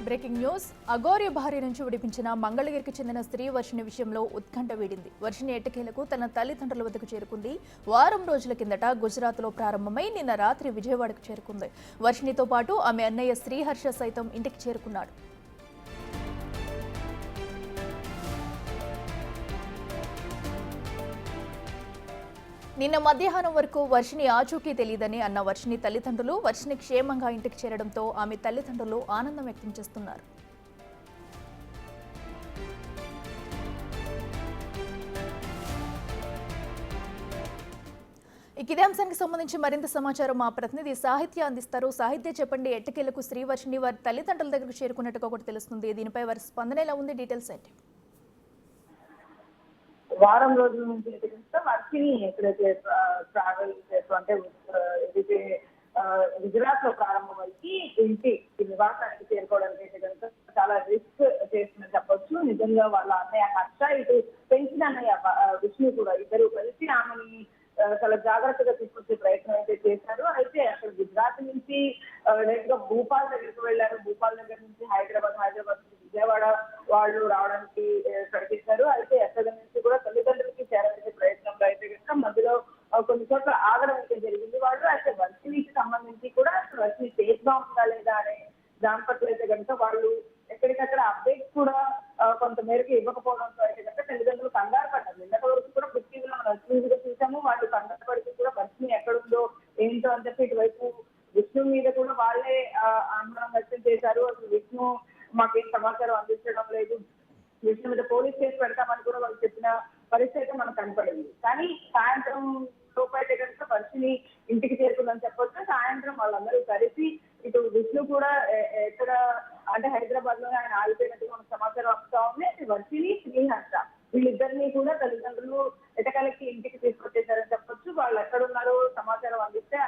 Breaking news. Aghori భార్య నుంచి విడిపించిన మంగళగిరికి చెందిన స్త్రీ వర్షిణి విషయంలో ఉత్కంఠ వీడింది. వర్షిణి ఎట్టకేలకు తన తల్లిదండ్రుల వద్దకు చేరుకుంది. వారం రోజుల కిందట గుజరాత్లో ప్రారంభమై నిన్న రాత్రి విజయవాడకు చేరుకుంది. వర్షిణితో పాటు ఆమె అన్నయ్య శ్రీహర్ష సైతం ఇంటికి చేరుకున్నాడు. నిన్న మధ్యాహ్నం వరకు వర్షిణి ఆచూకీ తెలియదని అన్న వర్షిణి తల్లిదండ్రులు వర్షిణి క్షేమంగా ఇంటికి చేరడంతో ఆమె తల్లిదండ్రులు ఆనందం వ్యక్తం చేస్తున్నారు. ఇదే అంశానికి సంబంధించి మరింత సమాచారం మా ప్రతినిధి సాహిత్య అందిస్తారు. సాహిత్య చెప్పండి, ఎట్టకేలకు శ్రీ వర్షిణి వారి తల్లిదండ్రుల దగ్గరకు చేరుకున్నట్టుగా ఒకటి తెలుస్తుంది. దీనిపై వారి స్పందన ఎలా ఉంది? డీటెయిల్స్ ఏంటి? వారం రోజుల నుంచి వర్షిణి ఎక్కడైతే ట్రావెల్ చేస్తూ అంటే గుజరాత్ లో ప్రారంభమైంది ఇంటి నివాసానికి చేరుకోవడానికి అయితే కనుక చాలా రిస్క్ చేస్తుందని చెప్పొచ్చు. నిజంగా వాళ్ళ అన్నయ్య హర్ష, ఇటు పెంచిన అన్నయ్య విష్ణు కూడా ఇద్దరు కలిసి ఆమెని చాలా జాగ్రత్తగా తీసుకొచ్చే ప్రయత్నం అయితే చేశారు. అయితే అక్కడ గుజరాత్ నుంచి డైరెక్ట్ గా భూపాల్ దగ్గరికి వెళ్ళారు. భూపాల్ దగ్గర నుంచి హైదరాబాద్ నుంచి విజయవాడ వాళ్ళు రావడానికి ప్రయత్నించారు. అయితే ఎక్కడ నుంచి కూడా తల్లిదండ్రులకి చేరవేసే ప్రయత్నంలో అయితే కనుక మధ్యలో కొన్ని చోట్ల ఆగడం అయితే జరిగింది. వాళ్ళు అయితే వర్షిణికి సంబంధించి కూడా వర్షిణి సేఫ్ గా ఉందా లేదా అనే దాని పట్ల అయితే కనుక వాళ్ళు ఎక్కడికక్కడ అప్డేట్స్ కూడా కొంత మేరకు ఇవ్వకపోవడంతో అయితే కనుక తల్లిదండ్రులు కంగారు పడ్డారు. నిన్నటి వరకు కూడా పృథ్వీలో మనం టీవీగా చూసాము. వాళ్ళు కంగారు పడితే కూడా వర్షిణి ఎక్కడుందో ఏంటో అని చెప్పి ఇటువైపు విష్ణు మీద కూడా వాళ్ళే అనుమానం వ్యక్తం చేశారు. అసలు విష్ణు మాకేం సమాచారం అందించడం లేదు, విష్ణు మీద పోలీస్ కేసు పెడతామని కూడా వాళ్ళు చెప్పిన పరిస్థితి మనకు కనపడింది. కానీ సాయంత్రం లోపు అయితే కనుక వర్షిణి ఇంటికి చేరుకుందని చెప్పొచ్చు. సాయంత్రం వాళ్ళందరూ కలిసి ఇటు విష్ణు కూడా ఎక్కడ అంటే హైదరాబాద్ లోనే ఆయన ఆగిపోయినట్టుగా మనకు సమాచారం వస్తా ఉంది. వర్షిణి, శ్రీహర్ష వీళ్ళిద్దరినీ కూడా తల్లిదండ్రులు ఎటకాలకి ఇంటికి తీసుకొచ్చేసారని చెప్పొచ్చు. వాళ్ళు ఎక్కడున్నారో సమాచారం అందిస్తే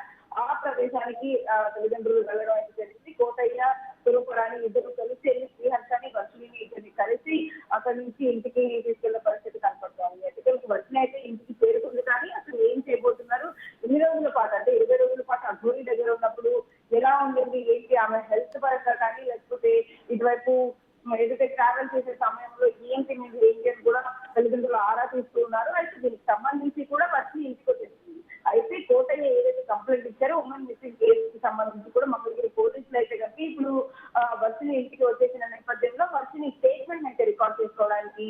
ఆ ప్రదేశానికి తల్లిదండ్రులు వెళ్ళడం అయితే జరిగింది. కోటయ్య, తురుపురాని ఇద్దరు కలిసి వెళ్ళి శ్రీహర్షని, వర్షిణిని ఇద్దరిని కలిసి అక్కడి నుంచి ఇంటికి తీసుకెళ్లే పరిస్థితి కనపడతా ఉంది. ఎటుకలకు వర్షిణి అయితే ఇంటికి చేరుకుంది. కానీ అసలు ఏం చేయబోతున్నారు, ఇన్ని రోజుల పాటు అంటే 20 రోజుల పాటు అఘోరి దగ్గర ఉన్నప్పుడు ఎలా ఉండేది ఏంటి, ఆమె హెల్త్ పరంగా కానీ లేకపోతే ఇటువైపు ఏదైతే ట్రావెల్ చేసే సమయంలో ఏంటి మీద ఏంటి అని కూడా తల్లిదండ్రులు ఆరా తీస్తూ ఉన్నారు. అయితే దీనికి సంబంధించి కూడా వర్షిణి ఇంటికి వచ్చేసింది. అయితే కోటయ్య ఏదైతే కంప్లైంట్ ఇచ్చారో ఉమెన్ మిస్సింగ్ కేసుకి సంబంధించి కూడా మంగళగిరి పోలీసులు అయితే కనుక ఇప్పుడు వర్షిణి ఇంటికి వచ్చేసిన నేపథ్యంలో వర్షిణి స్టేట్మెంట్ అయితే రికార్డ్ చేసుకోవడానికి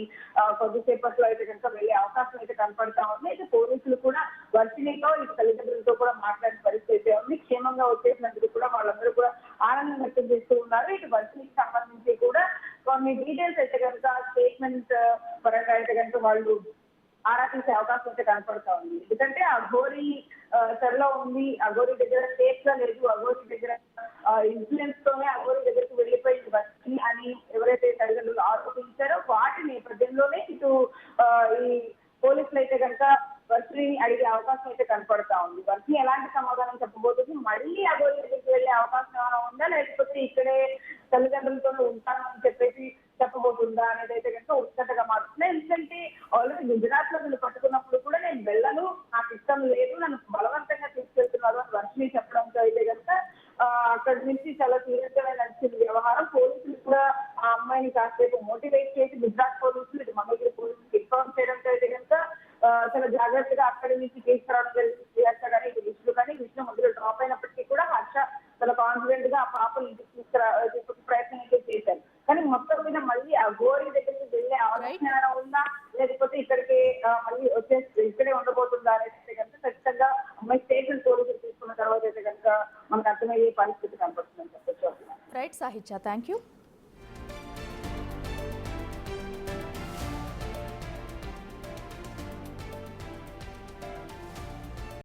కొద్దిసేపట్లో అయితే కనుక వెళ్లే అవకాశం అయితే కనపడతా ఉంది. అయితే పోలీసులు కూడా వర్షిణితో ఇటు తల్లిదండ్రులతో కూడా మాట్లాడిన పరిస్థితి ఉంది. క్షేమంగా వచ్చేసినందుకు కూడా వాళ్ళందరూ కూడా ఆనందం వ్యక్తం చేస్తూ ఉన్నారు. ఇటు వర్షిణికి సంబంధించి కూడా కొన్ని డీటెయిల్స్ అయితే కనుక స్టేట్మెంట్ పరంగా అయితే కనుక వాళ్ళు ఆరా తీసే అవకాశం అయితే కనపడతా ఉంది. ఎందుకంటే అఘోరి త్వరలో ఉంది, అఘోరి దగ్గర సేఫ్ గా లేదు, అఘోరి దగ్గర ఇన్ఫ్లుయెన్స్ తోనే అఘోరి దగ్గరికి వెళ్ళిపోయింది వర్షిణి అని ఎవరైతే తల్లిదండ్రులు ఆరోపించారో వాటి నేపథ్యంలోనే ఇటు ఈ పోలీసులు అయితే కనుక వర్షిణిని అడిగే అవకాశం అయితే కనపడతా ఉంది. వర్షిణి ఎలాంటి సమాధానం చెప్పబోతుంది, మళ్ళీ అఘోరి దగ్గరికి వెళ్ళే అవకాశం ఏమైనా ఉందా, లేకపోతే ఇక్కడే తల్లిదండ్రులతో ఉంటానని చెప్పేసి చెప్పబోతుందా అనేది అయితే కనుక ఉత్కంఠగా మారుతుంది. ఎందుకంటే ఆల్రెడీ గుజరాత్ లో వీళ్ళు పట్టుకున్నప్పుడు కూడా నేను వెళ్ళను, నాకు ఇష్టం లేదు, నన్ను బలవంతంగా తీసుకెళ్తున్నారు అని వర్షిణి చెప్పడంతో అయితే కనుక అక్కడి నుంచి చాలా సీరియస్ గా నడిచిన వ్యవహారం. పోలీసులు కూడా ఆ అమ్మాయిని కాసేపు మోటివేట్ చేసి గుజరాత్ పోలీసులు ఇటు మంగళగిరి పోలీసులు ఇన్ఫార్మ్ చేయడంతో అయితే కనుక చాలా జాగ్రత్తగా అక్కడి నుంచి తీసుకురావడం జరిగింది. శ్రీహర్ష కానీ ఇటు విష్ణు కానీ. విష్ణు మధ్యలో డ్రాప్ అయినప్పటికీ కూడా హర్ష చాలా కాన్ఫిడెంట్ గా ఆ పాపను ఇంటికి తీసుకునే ప్రయత్నం అయితే చేశారు. కానీ మొత్తం మీద మళ్ళీ ఆ గోరి దగ్గరికి వెళ్ళే ఆలోచన ఉందా, లేకపోతే ఇక్కడికి మళ్ళీ ఇక్కడే ఉండబోతుందా అనేది కనుక ఖచ్చితంగా అమ్మాయి స్టేషన్ పోలీసులు తీసుకున్న తర్వాత అయితే కనుక మనకు అర్థమయ్యే పరిస్థితి కనపడుతుందని చెప్పొచ్చు. రైట్ సాహిత్య, థ్యాంక్ యూ.